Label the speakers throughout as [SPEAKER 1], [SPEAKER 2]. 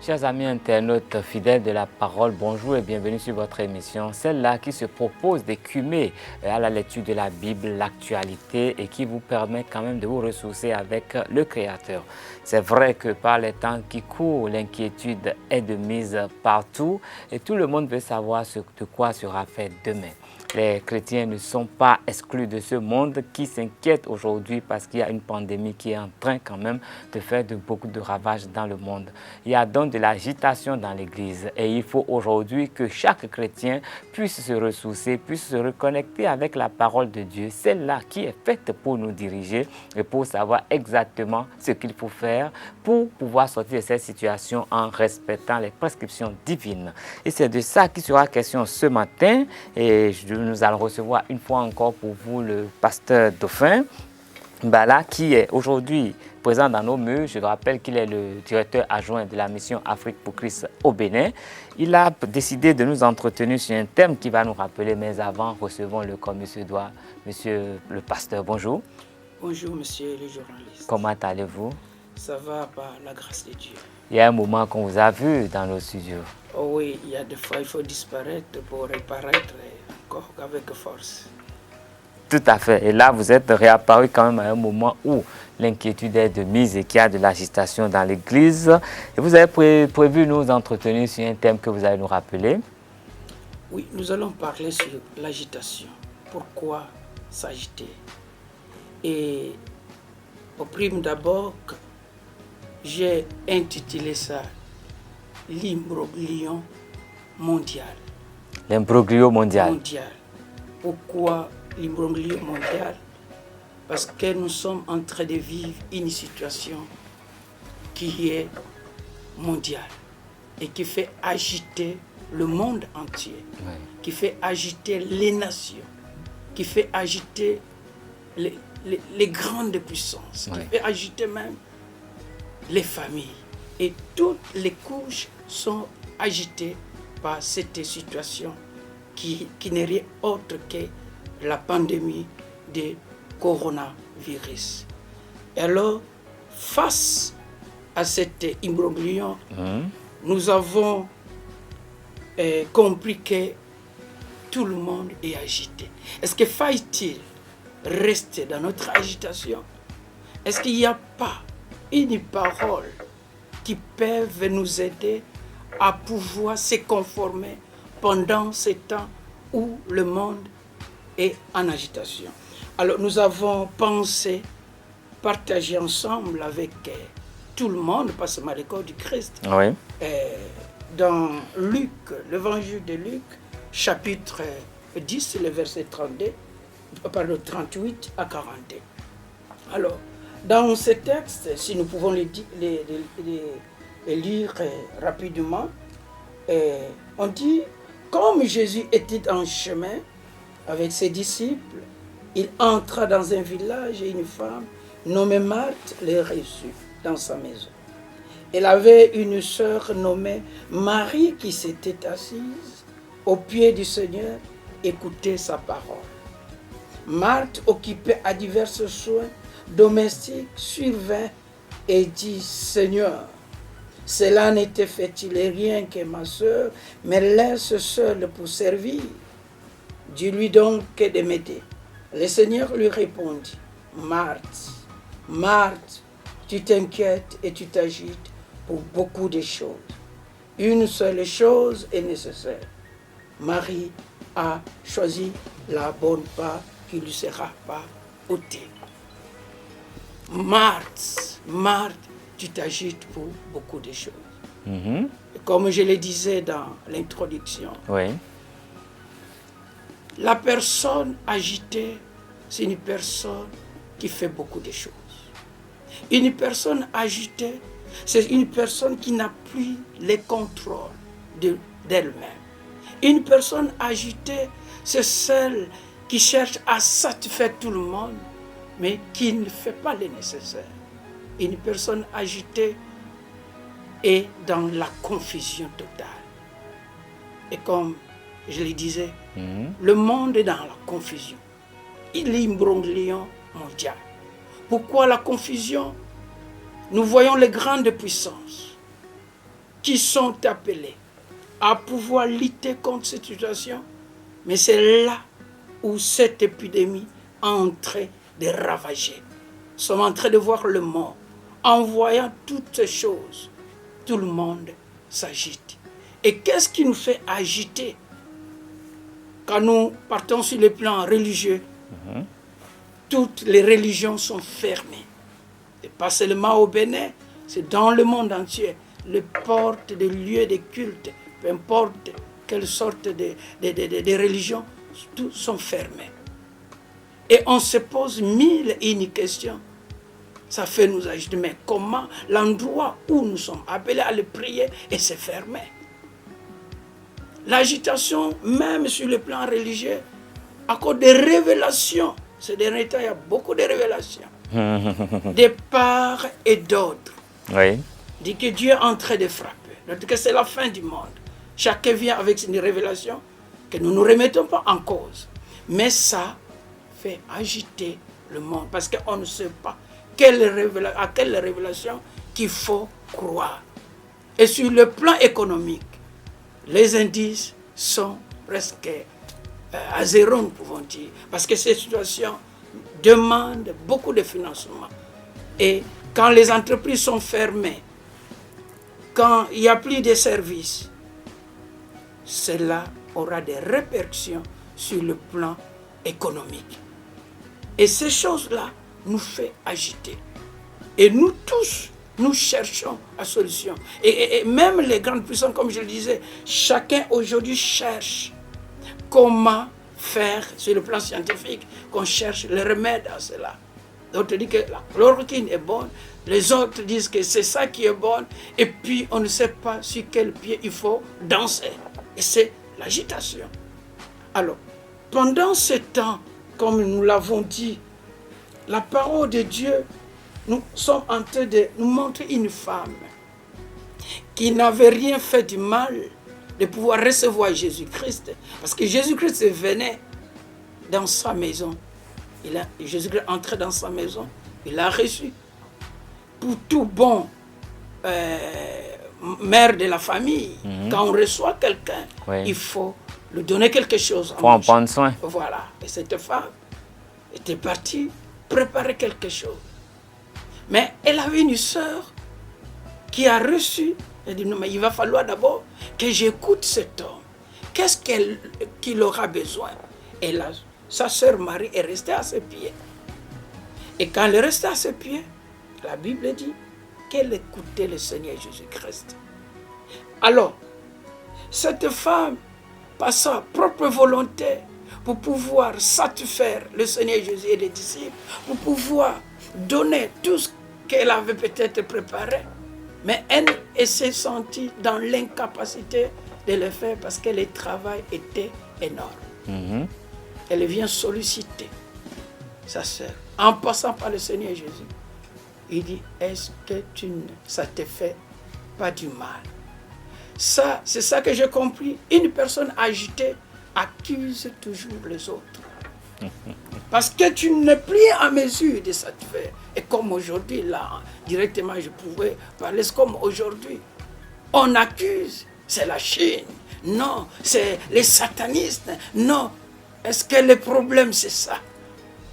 [SPEAKER 1] Chers amis internautes fidèles de la parole, bonjour et bienvenue sur votre émission, celle-là qui se propose d'écumer à la lecture de la Bible, l'actualité et qui vous permet quand même de vous ressourcer avec le Créateur. C'est vrai que par les temps qui courent, l'inquiétude est de mise partout et tout le monde veut savoir de quoi sera fait demain. Les chrétiens ne sont pas exclus de ce monde qui s'inquiète aujourd'hui parce qu'il y a une pandémie qui est en train quand même de faire beaucoup de ravages dans le monde. Il y a donc de l'agitation dans l'Église et il faut aujourd'hui que chaque chrétien puisse se ressourcer, puisse se reconnecter avec la parole de Dieu, celle-là qui est faite pour nous diriger et pour savoir exactement ce qu'il faut faire pour pouvoir sortir de cette situation en respectant les prescriptions divines. Et c'est de ça qui sera question ce matin et nous allons recevoir une fois encore pour vous le pasteur Dauphin Bala qui est aujourd'hui présent dans nos murs. Je rappelle qu'il est le directeur adjoint de la mission Afrique pour Christ au Bénin. Il a décidé de nous entretenir sur un thème qui va nous rappeler, mais avant, recevons-le comme il se doit. Monsieur le pasteur, bonjour.
[SPEAKER 2] Bonjour, monsieur le journaliste.
[SPEAKER 1] Comment allez-vous?
[SPEAKER 2] Ça va par la grâce de Dieu.
[SPEAKER 1] Il y a un moment qu'on vous a vu dans nos studios.
[SPEAKER 2] Oh oui, il y a des fois, il faut disparaître pour reparaître encore avec force.
[SPEAKER 1] Tout à fait. Et là, vous êtes réapparu quand même à un moment où l'inquiétude est de mise et qu'il y a de l'agitation dans l'Église. Et vous avez prévu nous entretenir sur un thème que vous allez nous rappeler.
[SPEAKER 2] Oui, nous allons parler sur l'agitation. Pourquoi s'agiter? Et au prime d'abord, j'ai intitulé ça l'imbroglio mondial.
[SPEAKER 1] L'imbroglio mondial.
[SPEAKER 2] Pourquoi l'imbroglio mondial? Parce que nous sommes en train de vivre une situation qui est mondiale et qui fait agiter le monde entier, qui fait agiter les nations, qui fait agiter les grandes puissances, qui fait agiter même les familles. Et toutes les couches sont agitées par cette situation qui n'est rien autre que la pandémie de coronavirus. Et alors, face à cet imbroglio, nous avons compris que tout le monde est agité. Est-ce que faille-t-il rester dans notre agitation? Est-ce qu'il n'y a pas une parole qui peut nous aider à pouvoir se conformer pendant ces temps où le monde est en agitation? Alors nous avons pensé partager ensemble avec tout le monde, pas seulement le corps du Christ, dans Luc, l'évangile de Luc, chapitre 10, le verset 38 à 42. Alors, dans ce texte, si nous pouvons les lire rapidement, on dit, comme Jésus était en chemin avec ses disciples, il entra dans un village et une femme nommée Marthe les reçut dans sa maison. Elle avait une sœur nommée Marie qui s'était assise au pied du Seigneur, écoutait sa parole. Marthe, occupée à divers soins domestiques, survint et dit, Seigneur, cela n'était fait-il rien que ma sœur me laisse seule pour servir. Dis-lui donc de m'aider. Le Seigneur lui répondit, Marthe, Marthe, tu t'inquiètes et tu t'agites pour beaucoup de choses. Une seule chose est nécessaire. Marie a choisi la bonne part qui ne lui sera pas ôtée. Marthe, Marthe, tu t'agites pour beaucoup de choses. Et comme je le disais dans l'introduction, la personne agitée, c'est une personne qui fait beaucoup de choses. Une personne agitée, c'est une personne qui n'a plus le contrôle d'elle-même. Une personne agitée, c'est celle qui cherche à satisfaire tout le monde, mais qui ne fait pas le nécessaire. Une personne agitée est dans la confusion totale. Et comme je le disais, le monde est dans la confusion. Il est l'imbroglio mondial. Pourquoi la confusion? Nous voyons les grandes puissances qui sont appelés à pouvoir lutter contre cette situation, mais c'est là où cette épidémie est en train de ravager. Nous sommes en train de voir le monde. En voyant toutes ces choses, tout le monde s'agite. Et qu'est-ce qui nous fait agiter quand nous partons sur le plan religieux? Toutes les religions sont fermées. Et pas seulement au Bénin, c'est dans le monde entier. Les portes des lieux de culte, peu importe quelle sorte de religion, tous sont fermés. Et on se pose mille et une questions. Ça fait nous agiter. Mais comment l'endroit où nous sommes appelés à le prier et c'est fermé? L'agitation, même sur le plan religieux, à cause des révélations. Ces derniers temps, il y a beaucoup de révélations. De part et d'autre.
[SPEAKER 1] Oui.
[SPEAKER 2] Dit que Dieu est en train de frapper. Donc que c'est la fin du monde. Chacun vient avec une révélation que nous ne remettons pas en cause. Mais ça fait agiter le monde parce qu'on ne sait pas à quelle révélation qu'il faut croire. Et sur le plan économique, les indices sont presque à zéro, nous pouvons dire, parce que ces situations demandent beaucoup de financement. Et quand les entreprises sont fermées, quand il n'y a plus de services, cela aura des répercussions sur le plan économique. Et ces choses-là nous font agiter. Et nous tous, nous cherchons la solution. Et même les grandes puissances, comme je le disais, chacun aujourd'hui cherche comment faire sur le plan scientifique, qu'on cherche le remède à cela. D'autres disent que la chloroquine est bonne, les autres disent que c'est ça qui est bon, et puis on ne sait pas sur quel pied il faut danser. Et c'est l'agitation. Alors, pendant ce temps, comme nous l'avons dit, la parole de Dieu, nous sommes en train de nous montrer une femme qui n'avait rien fait de mal de pouvoir recevoir Jésus-Christ. Parce que Jésus-Christ venait dans sa maison. Jésus-Christ entrait dans sa maison, il l'a reçu. Pour tout bon mère de la famille, quand on reçoit quelqu'un, il faut lui donner quelque chose.
[SPEAKER 1] Il faut en prendre soin.
[SPEAKER 2] Voilà. Et cette femme était partie préparer quelque chose. Mais elle avait une sœur qui a reçu. Elle dit, non, mais il va falloir d'abord que j'écoute cet homme. Qu'est-ce qu'il aura besoin? Et là, sa sœur Marie est restée à ses pieds. Et quand elle est restée à ses pieds, la Bible dit qu'elle écoutait le Seigneur Jésus-Christ. Alors, cette femme, par sa propre volonté, pour pouvoir satisfaire le Seigneur Jésus et les disciples, pour pouvoir donner tout ce qu'elle avait peut-être préparé, mais elle s'est sentie dans l'incapacité de le faire parce que le travail était énorme. Elle vient solliciter sa sœur en passant par le Seigneur Jésus. Il dit, est-ce que ça te fait pas du mal? Ça, c'est ça que j'ai compris. Une personne agitée accuse toujours les autres. Parce que tu n'es plus en mesure de satisfaire. Et comme aujourd'hui, là, directement, je pouvais parler comme aujourd'hui. On accuse, c'est la Chine. Non, c'est les satanistes. Non. Est-ce que le problème, c'est ça?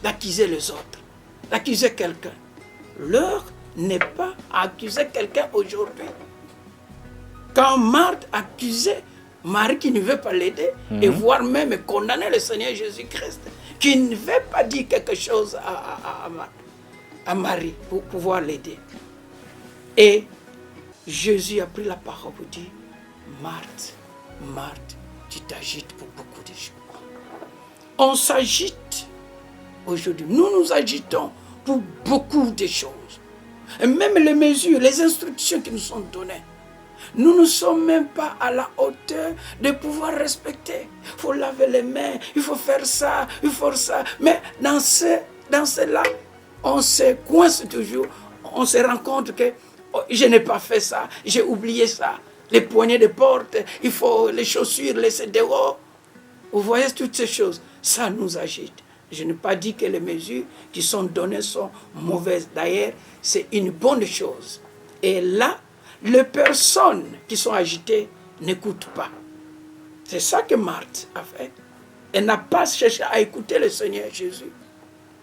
[SPEAKER 2] D'accuser les autres, d'accuser quelqu'un. L'heure n'est pas à accuser quelqu'un aujourd'hui. Quand Marthe accusait Marie qui ne veut pas l'aider, et voire même condamner le Seigneur Jésus-Christ, qui ne veut pas dire quelque chose à Marie pour pouvoir l'aider. Et Jésus a pris la parole pour dire, Marthe, Marthe, tu t'agites pour beaucoup de choses. On s'agite aujourd'hui. Nous nous agitons pour beaucoup de choses. Et même les mesures, les instructions qui nous sont données, nous ne sommes même pas à la hauteur de pouvoir respecter. Il faut laver les mains, il faut faire ça, il faut ça. Mais dans cela, on se coince toujours. On se rend compte que je n'ai pas fait ça, j'ai oublié ça. Les poignées de porte, il faut les chaussures laisser dehors. Vous voyez toutes ces choses, ça nous agite. Je n'ai pas dit que les mesures qui sont données sont mauvaises. D'ailleurs, c'est une bonne chose. Et là, les personnes qui sont agitées n'écoutent pas. C'est ça que Marthe a fait. Elle n'a pas cherché à écouter le Seigneur Jésus.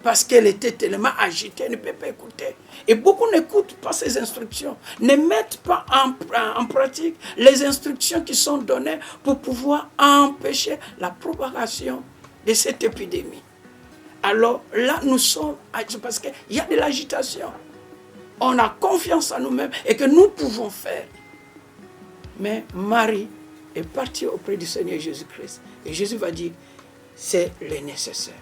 [SPEAKER 2] Parce qu'elle était tellement agitée, elle ne peut pas écouter. Et beaucoup n'écoutent pas ces instructions, ne mettent pas en pratique les instructions qui sont données pour pouvoir empêcher la propagation de cette épidémie. Alors là, nous sommes, parce qu'il y a de l'agitation. On a confiance en nous-mêmes et que nous pouvons faire. Mais Marie est partie auprès du Seigneur Jésus-Christ. Et Jésus va dire, c'est le nécessaire.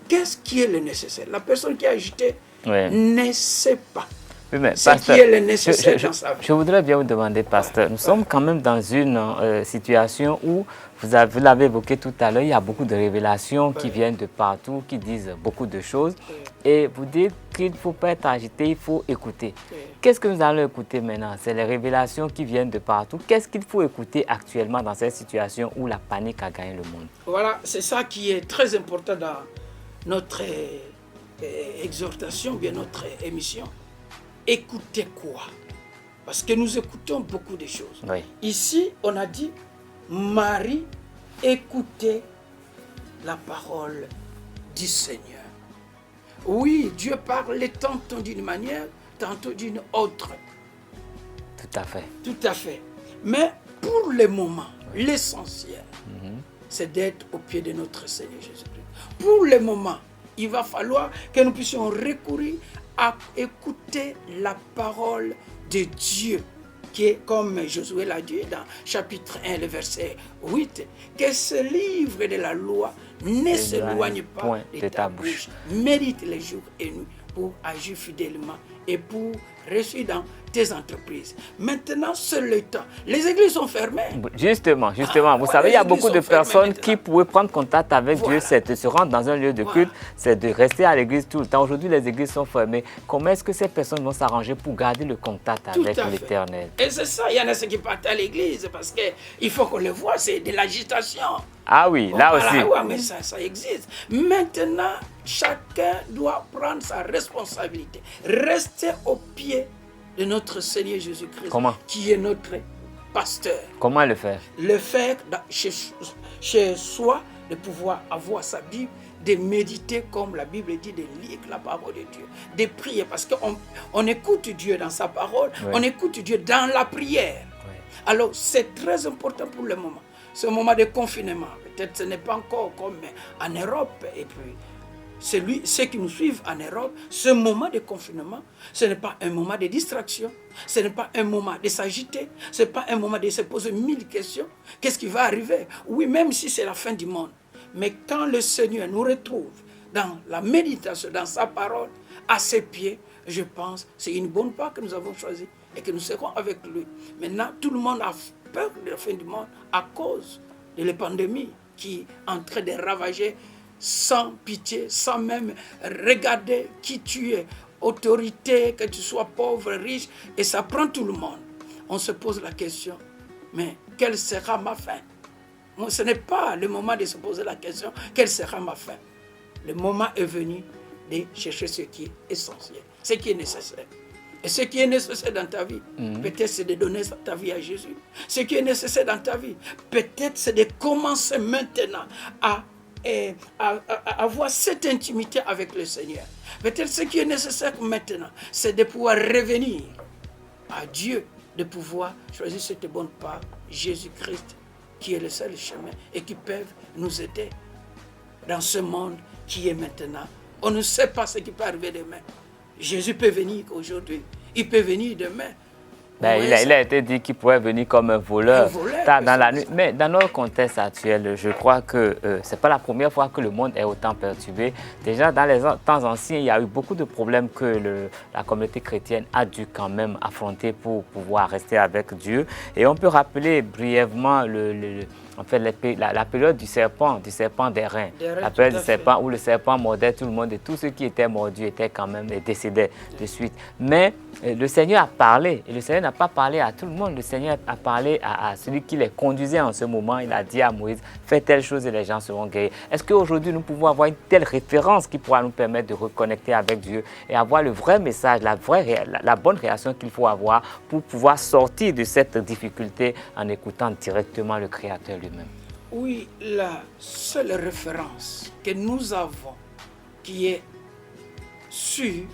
[SPEAKER 2] Qu'est-ce qui est le nécessaire? La personne qui est agitée ne sait pas.
[SPEAKER 1] Oui, mais,
[SPEAKER 2] ce qui est le nécessaire dans sa vie.
[SPEAKER 1] Je voudrais bien vous demander, pasteur, nous sommes quand même dans une situation où, vous l'avez évoqué tout à l'heure, il y a beaucoup de révélations qui viennent de partout, qui disent beaucoup de choses. Et vous dites qu'il ne faut pas être agité, il faut écouter. Qu'est-ce que nous allons écouter maintenant? C'est les révélations qui viennent de partout. Qu'est-ce qu'il faut écouter actuellement dans cette situation où la panique a gagné le monde?
[SPEAKER 2] Voilà, c'est ça qui est très important dans notre exhortation, bien notre émission. Écoutez quoi? Parce que nous écoutons beaucoup de choses.
[SPEAKER 1] Oui.
[SPEAKER 2] Ici, on a dit, Marie, écoutez la parole du Seigneur. Oui, Dieu parle tantôt d'une manière, tantôt d'une autre.
[SPEAKER 1] Tout à fait.
[SPEAKER 2] Tout à fait. Mais pour le moment, l'essentiel, c'est d'être au pied de notre Seigneur Jésus-Christ. Pour le moment, il va falloir que nous puissions recourir à écouter la parole de Dieu, qui est, comme Josué l'a dit dans chapitre 1, le verset 8, que ce livre de la loi ne s'éloigne pas de ta bouche. Médite les jours et nuits pour agir fidèlement et pour réussir dans tes entreprises. Maintenant, c'est le temps. Les églises sont fermées.
[SPEAKER 1] Justement. Vous savez, il y a beaucoup de personnes qui pourraient prendre contact avec Dieu, c'est de se rendre dans un lieu de culte, c'est de rester à l'église tout le temps. Aujourd'hui, les églises sont fermées. Comment est-ce que ces personnes vont s'arranger pour garder le contact avec l'Éternel?
[SPEAKER 2] Et c'est ça, il y en a ceux qui partent à l'église parce qu'il faut qu'on le voit, c'est de l'agitation.
[SPEAKER 1] Ah oui, là aussi.
[SPEAKER 2] Ouais, mais ça existe. Maintenant, chacun doit prendre sa responsabilité. Rester au pied de notre Seigneur Jésus-Christ, qui est notre pasteur.
[SPEAKER 1] Comment le faire? Le faire
[SPEAKER 2] chez soi, de pouvoir avoir sa Bible, de méditer comme la Bible dit, de lire la parole de Dieu, de prier, parce qu'on écoute Dieu dans sa parole, on écoute Dieu dans la prière. Alors, c'est très important pour le moment. Ce moment de confinement, peut-être ce n'est pas encore comme en Europe, et puis ceux qui nous suivent en Europe, ce moment de confinement, ce n'est pas un moment de distraction, ce n'est pas un moment de s'agiter, ce n'est pas un moment de se poser 1000 questions. Qu'est-ce qui va arriver? Oui, même si c'est la fin du monde. Mais quand le Seigneur nous retrouve dans la méditation, dans sa parole, à ses pieds, je pense que c'est une bonne part que nous avons choisie et que nous serons avec lui. Maintenant, tout le monde a peur de la fin du monde à cause de la pandémie qui est en train de ravager sans pitié, sans même regarder qui tu es, autorité, que tu sois pauvre, riche, et ça prend tout le monde. On se pose la question, mais quelle sera ma fin? Ce n'est pas le moment de se poser la question, quelle sera ma fin? Le moment est venu de chercher ce qui est essentiel, ce qui est nécessaire. Et ce qui est nécessaire dans ta vie, peut-être c'est de donner ta vie à Jésus. Ce qui est nécessaire dans ta vie, peut-être c'est de commencer maintenant à avoir cette intimité avec le Seigneur. Peut-être ce qui est nécessaire maintenant, c'est de pouvoir revenir à Dieu, de pouvoir choisir cette bonne part, Jésus-Christ, qui est le seul chemin et qui peut nous aider dans ce monde qui est maintenant. On ne sait pas ce qui peut arriver demain. Jésus peut venir aujourd'hui, il peut venir demain.
[SPEAKER 1] Il a été dit qu'il pourrait venir comme un voleur, dans la nuit. Mais dans notre contexte actuel, je crois que ce n'est pas la première fois que le monde est autant perturbé. Déjà, dans les temps anciens, il y a eu beaucoup de problèmes que la communauté chrétienne a dû quand même affronter pour pouvoir rester avec Dieu. Et on peut rappeler brièvement En fait, la période du serpent d'airain, la période du serpent où le serpent mordait tout le monde et tous ceux qui étaient mordus étaient quand même décédés de suite. Mais le Seigneur a parlé, et le Seigneur n'a pas parlé à tout le monde. Le Seigneur a parlé à celui qui les conduisait en ce moment. Il a dit à Moïse, fais telle chose et les gens seront guéris. Est-ce qu'aujourd'hui nous pouvons avoir une telle référence qui pourra nous permettre de reconnecter avec Dieu et avoir le vrai message, la bonne réaction qu'il faut avoir pour pouvoir sortir de cette difficulté en écoutant directement le Créateur lui-même?
[SPEAKER 2] Oui, la seule référence que nous avons qui est sûre,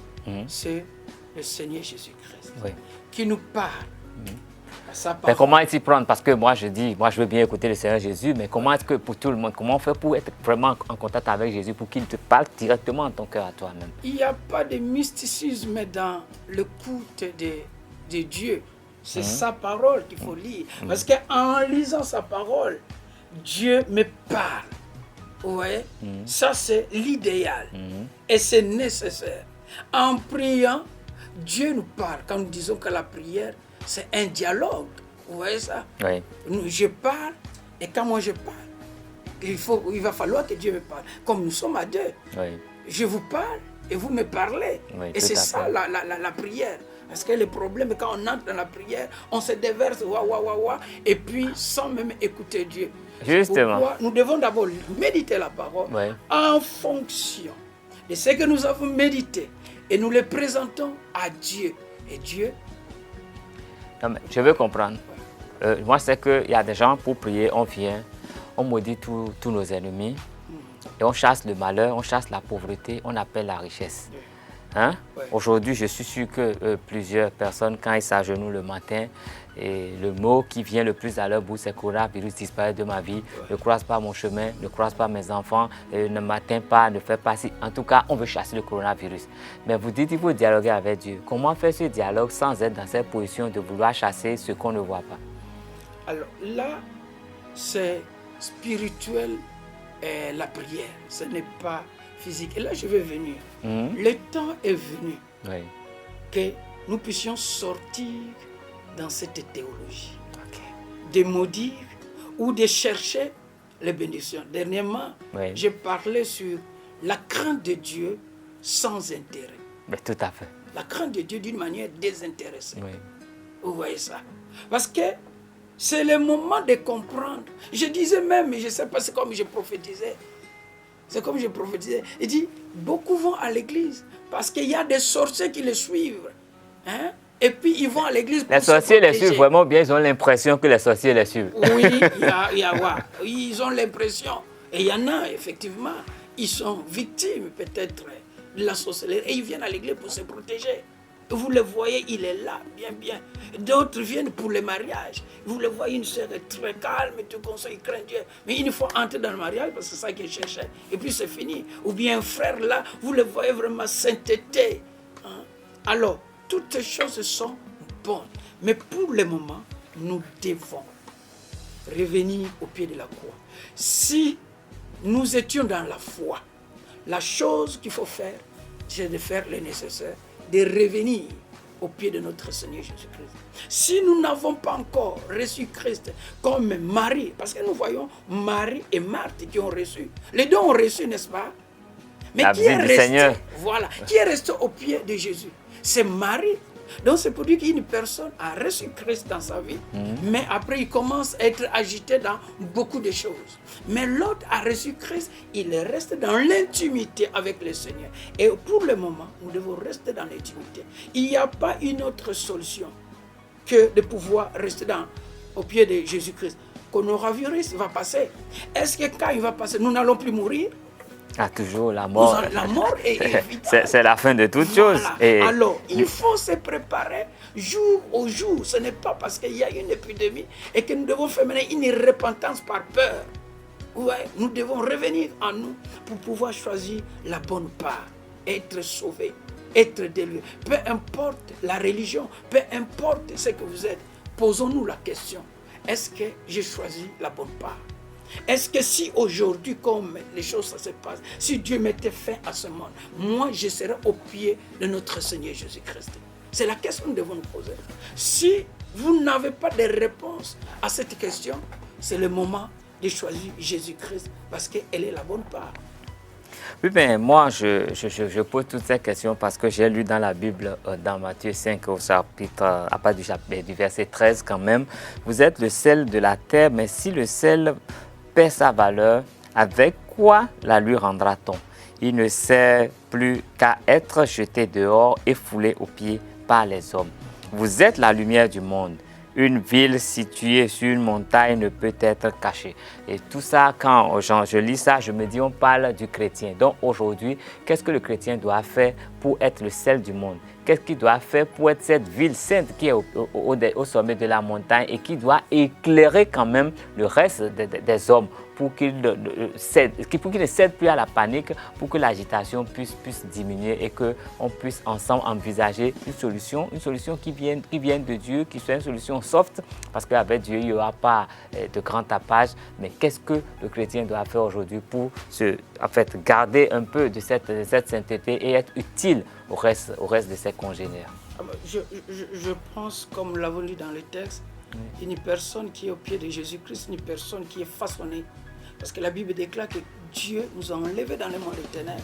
[SPEAKER 2] c'est le Seigneur Jésus-Christ, qui nous parle.
[SPEAKER 1] Mais comment s'y prendre? Parce que moi je veux bien écouter le Seigneur Jésus, mais comment est-ce que pour tout le monde, comment on fait pour être vraiment en contact avec Jésus, pour qu'il te parle directement en ton cœur à toi-même?
[SPEAKER 2] Il n'y a pas de mysticisme dans l'écoute de Dieu. C'est sa parole qu'il faut lire. Parce qu'en lisant sa parole, Dieu me parle. Ouais. Ça c'est l'idéal. Et c'est nécessaire. En priant, Dieu nous parle. Quand nous disons que la prière, c'est un dialogue. Vous voyez ça?
[SPEAKER 1] Oui.
[SPEAKER 2] Je parle, et quand moi je parle, il va falloir que Dieu me parle. Comme nous sommes à deux.
[SPEAKER 1] Oui.
[SPEAKER 2] Je vous parle et vous me parlez.
[SPEAKER 1] Oui,
[SPEAKER 2] et c'est ça la prière. Parce que le problème, quand on entre dans la prière, on se déverse, et puis sans même écouter Dieu.
[SPEAKER 1] Justement.
[SPEAKER 2] Pourquoi nous devons d'abord méditer la parole en fonction de ce que nous avons médité. Et nous le présentons à Dieu. Et Dieu...
[SPEAKER 1] Non, mais je veux comprendre. Moi, c'est qu'il y a des gens, pour prier, on vient, on maudit tous nos ennemis, et on chasse le malheur, on chasse la pauvreté, on appelle la richesse. Hein? Aujourd'hui, je suis sûr que plusieurs personnes, quand ils s'agenouillent le matin, et le mot qui vient le plus à leur bouche, c'est coronavirus disparaît de ma vie, ne croise pas mon chemin, ne croise pas mes enfants, ne m'atteins pas, ne fais pas si. En tout cas, on veut chasser le coronavirus. Mais vous dites qu'il faut dialoguer avec Dieu. Comment faire ce dialogue sans être dans cette position de vouloir chasser ce qu'on ne voit pas?
[SPEAKER 2] Alors là, c'est spirituel, la prière, ce n'est pas physique. Et là, je vais venir. Le temps est venu que nous puissions sortir dans cette théologie, de maudire ou de chercher les bénédictions. Dernièrement, j'ai parlé sur la crainte de Dieu sans intérêt.
[SPEAKER 1] Mais tout à fait.
[SPEAKER 2] La crainte de Dieu d'une manière désintéressée. Vous voyez ça? Parce que c'est le moment de comprendre. Je disais même, je ne sais pas, c'est comme je prophétisais. Il dit, beaucoup vont à l'église parce qu'il y a des sorciers qui les suivent. Hein? Et puis ils vont à l'église pour
[SPEAKER 1] les sorciers les suivent vraiment bien, ils ont l'impression que les sorciers les suivent.
[SPEAKER 2] Oui, ils ont l'impression. Et il y en a, effectivement, ils sont victimes peut-être de la sorcellerie et ils viennent à l'église pour se protéger. Vous le voyez, il est là, bien. D'autres viennent pour le mariage. Vous le voyez, une sœur est très calme, tout comme ça, il craint Dieu. Mais il faut entrer dans le mariage parce que c'est ça qu'il cherchait. Et puis c'est fini. Ou bien un frère là, vous le voyez vraiment sainteté. Alors, toutes ces choses sont bonnes. Mais pour le moment, nous devons revenir au pied de la croix. Si nous étions dans la foi, la chose qu'il faut faire, c'est de faire le nécessaire, de revenir au pied de notre Seigneur Jésus-Christ. Si nous n'avons pas encore reçu Christ comme Marie, parce que nous voyons Marie et Marthe qui ont reçu, les deux ont reçu, n'est-ce pas? Mais qui est resté, qui est resté au pied de Jésus? C'est Marie. Donc c'est pour dire qu'une personne a reçu Christ dans sa vie, mais après il commence à être agité dans beaucoup de choses. Mais l'autre a reçu Christ, il reste dans l'intimité avec le Seigneur. Et pour le moment, nous devons rester dans l'intimité. Il n'y a pas une autre solution que de pouvoir rester au pied de Jésus-Christ. Coronavirus va passer. Est-ce que quand il va passer, nous n'allons plus mourir?
[SPEAKER 1] Ah, toujours la mort.
[SPEAKER 2] La mort est évitable.
[SPEAKER 1] C'est la fin de toute chose. Et...
[SPEAKER 2] Alors, il faut se préparer jour au jour. Ce n'est pas parce qu'il y a une épidémie et que nous devons faire maintenant une repentance par peur. Ouais, nous devons revenir en nous pour pouvoir choisir la bonne part, être sauvé, être délivré. Peu importe la religion, peu importe ce que vous êtes, posons-nous la question. Est-ce que j'ai choisi la bonne part? Est-ce que si aujourd'hui, comme les choses ça se passent, si Dieu mettait fin à ce monde, moi je serais au pied de notre Seigneur Jésus-Christ? C'est la question que nous devons nous poser. Si vous n'avez pas de réponse à cette question, c'est le moment de choisir Jésus-Christ parce qu'elle est la bonne part.
[SPEAKER 1] Oui, bien, moi, je pose toutes ces questions parce que j'ai lu dans la Bible, dans Matthieu 5, au chapitre, à partir du verset 13 quand même, vous êtes le sel de la terre, mais si le sel perd sa valeur, avec quoi la lui rendra-t-on? Il ne sert plus qu'à être jeté dehors et foulé aux pieds par les hommes. Vous êtes la lumière du monde. Une ville située sur une montagne ne peut être cachée. Et tout ça, quand je lis ça, je me dis, on parle du chrétien. Donc aujourd'hui, qu'est-ce que le chrétien doit faire pour être le sel du monde? Qu'est-ce qu'il doit faire pour être cette ville sainte qui est au sommet de la montagne et qui doit éclairer quand même le reste des hommes pour qu'ils ne cèdent plus à la panique, pour que l'agitation puisse diminuer et qu'on puisse ensemble envisager une solution qui vienne de Dieu, qui soit une solution soft, parce qu'avec Dieu, il n'y aura pas de grand tapage. Mais qu'est-ce que le chrétien doit faire aujourd'hui pour garder un peu de cette sainteté et être utile au reste de ses congénères?
[SPEAKER 2] Je pense, comme nous l'avons lu dans le texte, une personne qui est au pied de Jésus-Christ, une personne qui est façonnée. Parce que la Bible déclare que Dieu nous a enlevés dans le monde des ténèbres,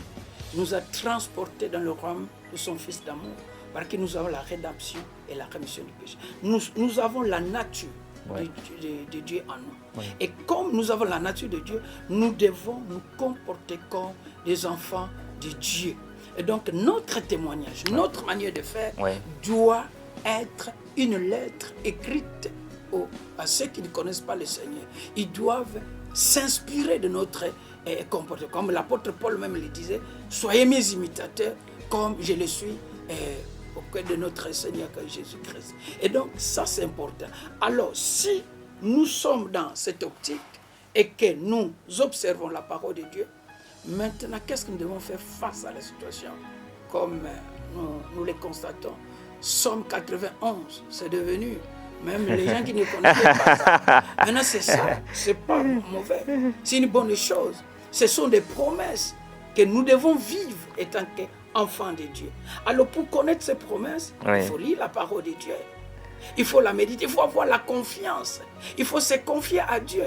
[SPEAKER 2] nous a transportés dans le royaume de son Fils d'amour, parce que nous avons la rédemption et la rémission du péché. Nous avons la nature de Dieu en nous. Et comme nous avons la nature de Dieu, nous devons nous comporter comme des enfants de Dieu. Et donc notre témoignage, notre manière de faire doit être une lettre écrite à ceux qui ne connaissent pas le Seigneur. Ils doivent s'inspirer de notre comportement. Comme l'apôtre Paul même le disait, soyez mes imitateurs comme je le suis auprès de notre Seigneur Jésus-Christ. Et donc ça c'est important. Alors si nous sommes dans cette optique et que nous observons la parole de Dieu, maintenant qu'est-ce que nous devons faire face à la situation? Comme nous le constatons, Somme 91, c'est devenu, même les gens qui ne connaissaient pas ça, maintenant c'est ça, c'est pas mauvais, c'est une bonne chose. Ce sont des promesses que nous devons vivre étant qu'enfants de Dieu. Alors pour connaître ces promesses, il faut lire la parole de Dieu, il faut la méditer, il faut avoir la confiance, il faut se confier à Dieu.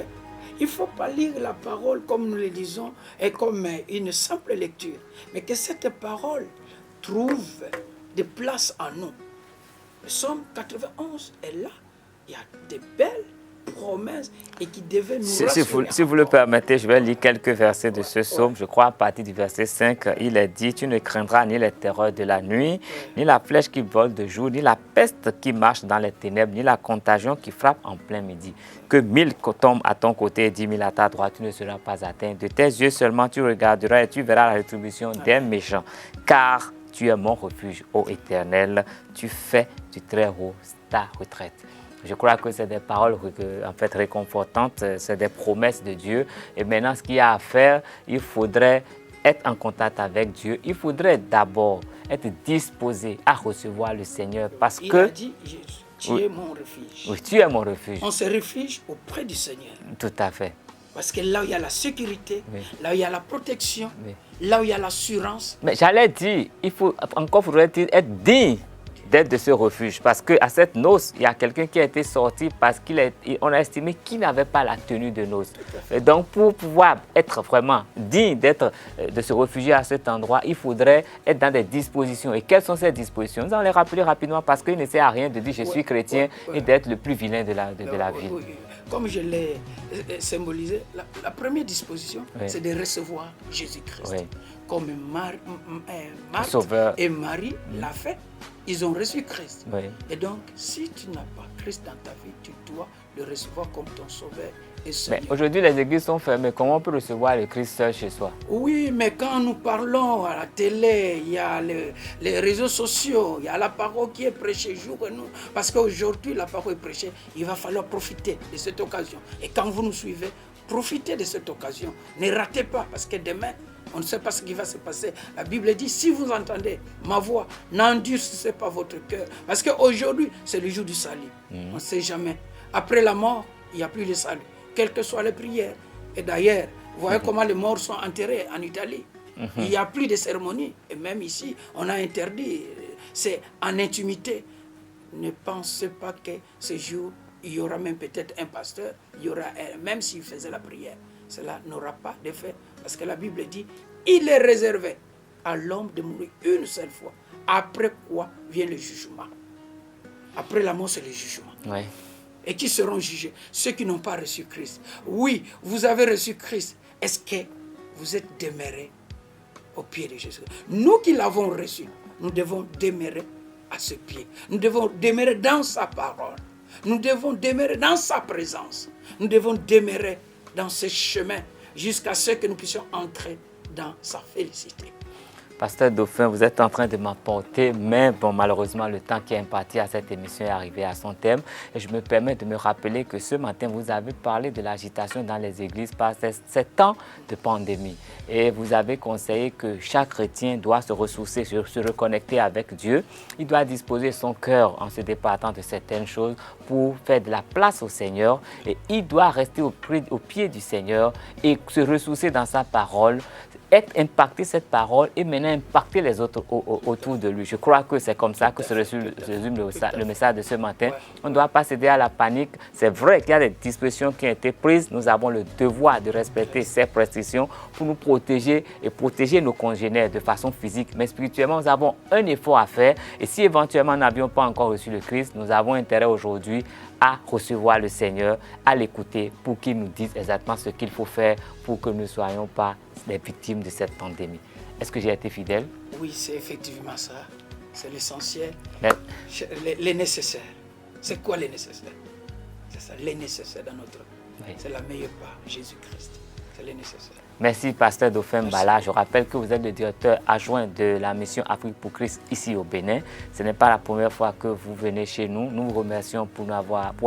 [SPEAKER 2] Il ne faut pas lire la parole comme nous le disons et comme une simple lecture, mais que cette parole trouve des places en nous. Le Psaume 91 est là. Il y a des belles promesses et qui devaient nous rassurer.
[SPEAKER 1] Si vous le permettez, je vais lire quelques versets de ce psaume. Je crois à partir du verset 5, il est dit: tu ne craindras ni les terreurs de la nuit, ni la flèche qui vole de jour, ni la peste qui marche dans les ténèbres, ni la contagion qui frappe en plein midi. Que 1000 tombent à ton côté et 10 000 à ta droite, tu ne seras pas atteint. De tes yeux seulement tu regarderas et tu verras la rétribution des méchants. Car tu es mon refuge, ô Éternel, tu fais du Très-Haut ta retraite. Je crois que c'est des paroles réconfortantes, c'est des promesses de Dieu. Et maintenant, ce qu'il y a à faire, il faudrait être en contact avec Dieu. Il faudrait d'abord être disposé à recevoir le Seigneur parce
[SPEAKER 2] il a dit, tu es mon refuge.
[SPEAKER 1] Oui, tu es mon refuge.
[SPEAKER 2] On se réfugie auprès du Seigneur.
[SPEAKER 1] Tout à fait.
[SPEAKER 2] Parce que là où il y a la sécurité, là où il y a la protection, là où il y a l'assurance.
[SPEAKER 1] Mais j'allais dire, faudrait-il être digne d'être de ce refuge. Parce qu'à cette noce, il y a quelqu'un qui a été sorti parce qu'on a estimé qu'il n'avait pas la tenue de noce. Et donc, pour pouvoir être vraiment digne de se réfugier à cet endroit, il faudrait être dans des dispositions. Et quelles sont ces dispositions? Nous allons les rappeler rapidement parce qu'il ne sert à rien de dire je suis chrétien et d'être le plus vilain de la ville.
[SPEAKER 2] Comme je l'ai symbolisé, la première disposition, c'est de recevoir Jésus-Christ. Comme Marthe et Marie l'a fait. Ils ont reçu Christ. Et donc, si tu n'as pas Christ dans ta vie, tu dois le recevoir comme ton sauveur et Seigneur.
[SPEAKER 1] Mais aujourd'hui, les églises sont fermées. Comment on peut recevoir le Christ seul chez soi?
[SPEAKER 2] Oui, mais quand nous parlons à la télé, il y a les réseaux sociaux, il y a la parole qui est prêchée jour et nuit. Parce qu'aujourd'hui, la parole est prêchée. Il va falloir profiter de cette occasion. Et quand vous nous suivez, profitez de cette occasion. Ne ratez pas, parce que demain, on ne sait pas ce qui va se passer. La Bible dit, si vous entendez ma voix, n'endurcissez pas votre cœur. Parce qu'aujourd'hui, c'est le jour du salut. On ne sait jamais. Après la mort, il n'y a plus de salut. Quelles que soient les prières. Et d'ailleurs, vous voyez comment les morts sont enterrés en Italie. Il n'y a plus de cérémonie. Et même ici, on a interdit. C'est en intimité. Ne pensez pas que ce jour il y aura même peut-être un pasteur, il y aura même s'il faisait la prière, cela n'aura pas d'effet. Parce que la Bible dit, il est réservé à l'homme de mourir une seule fois. Après quoi vient le jugement. Après la mort, c'est le jugement.
[SPEAKER 1] Oui.
[SPEAKER 2] Et qui seront jugés? Ceux qui n'ont pas reçu Christ. Oui, vous avez reçu Christ. Est-ce que vous êtes demeurés au pied de Jésus? Nous qui l'avons reçu, nous devons demeurer à ce pied. Nous devons demeurer dans sa parole. Nous devons demeurer dans sa présence. Nous devons demeurer dans ce chemin jusqu'à ce que nous puissions entrer dans sa félicité.
[SPEAKER 1] Pasteur Dauphin, vous êtes en train de m'apporter, mais bon, malheureusement, le temps qui est imparti à cette émission est arrivé à son terme. Et je me permets de me rappeler que ce matin, vous avez parlé de l'agitation dans les églises par ces temps de pandémie. Et vous avez conseillé que chaque chrétien doit se ressourcer, se reconnecter avec Dieu. Il doit disposer son cœur en se départant de certaines choses pour faire de la place au Seigneur. Et il doit rester au pied du Seigneur et se ressourcer dans sa parole, être impacté cette parole et maintenant impacter les autres autour de lui. Je crois que c'est comme ça que se résume le message de ce matin. On ne doit pas céder à la panique. C'est vrai qu'il y a des dispositions qui ont été prises. Nous avons le devoir de respecter ces prescriptions pour nous protéger et protéger nos congénères de façon physique. Mais spirituellement, nous avons un effort à faire. Et si éventuellement nous n'avions pas encore reçu le Christ, nous avons intérêt aujourd'hui à recevoir le Seigneur, à l'écouter pour qu'il nous dise exactement ce qu'il faut faire pour que nous ne soyons pas les victimes de cette pandémie. Est-ce que j'ai été fidèle?
[SPEAKER 2] Oui, c'est effectivement ça. C'est l'essentiel.
[SPEAKER 1] Mais...
[SPEAKER 2] les nécessaires. C'est quoi les nécessaires? C'est ça, les nécessaires dans notre vie. Oui. C'est la meilleure part, Jésus-Christ. C'est les nécessaires.
[SPEAKER 1] Merci, Pasteur Dauphin Bala. Je rappelle que vous êtes le directeur adjoint de la mission Afrique pour Christ ici au Bénin. Ce n'est pas la première fois que vous venez chez nous. Nous vous remercions pour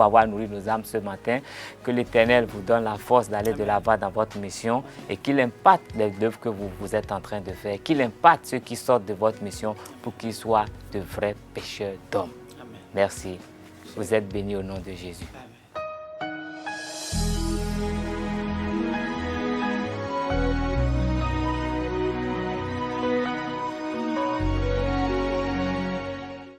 [SPEAKER 1] avoir nourri nos âmes ce matin. Que l'Éternel vous donne la force d'aller de l'avant dans votre mission et qu'il impacte les œuvres que vous êtes en train de faire. Qu'il impacte ceux qui sortent de votre mission pour qu'ils soient de vrais pécheurs d'hommes. Merci. Vous êtes bénis au nom de Jésus. Amen.